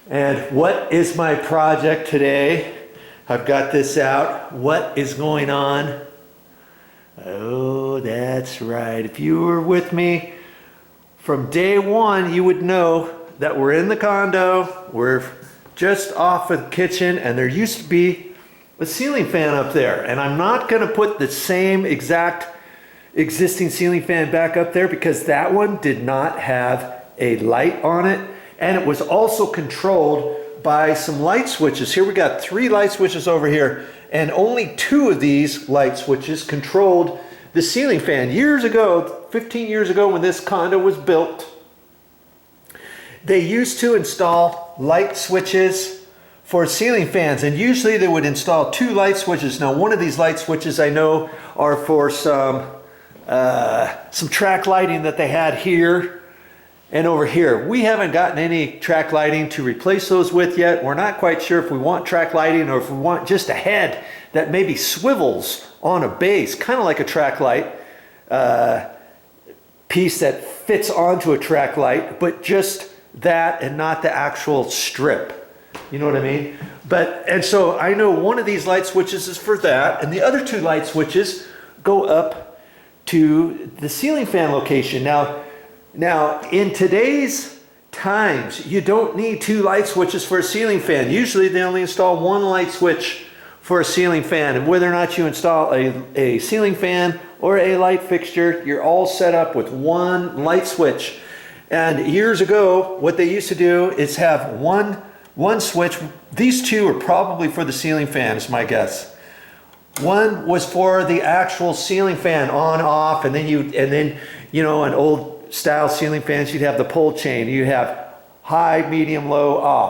And what is my project today? I've got this out. What is going on? Oh, that's right. If you were with me from day one, you would know that we're in the condo. We're just off of the kitchen, and there used to be a ceiling fan up there. And I'm not going to put the same exact existing ceiling fan back up there because that one did not have a light on it. And it was also controlled by some light switches. Here we got 3 light switches over here, and only 2 of these light switches controlled the ceiling fan. Years ago, 15 years ago, when this condo was built, they used to install light switches for ceiling fans, and usually they would install 2 light switches. Now, one of these light switches I know are for some track lighting that they had here and over here. We haven't gotten any track lighting to replace those with yet. We're not quite sure if we want track lighting or if we want just a head that maybe swivels on a base, kind of like a track light piece that fits onto a track light, but just that and not the actual strip. You know what I mean? And so I know one of these light switches is for that, and the other 2 light switches go up to the ceiling fan location. Now, in today's times, you don't need 2 light switches for a ceiling fan. Usually they only install 1 light switch for a ceiling fan. And whether or not you install a ceiling fan or a light fixture, you're all set up with 1 light switch. And years ago, what they used to do is have one switch. These 2 are probably for the ceiling fan, is my guess. One was for the actual ceiling fan on, off, and then you know, an old style ceiling fans, you'd have the pull chain. You'd have high, medium, low, off.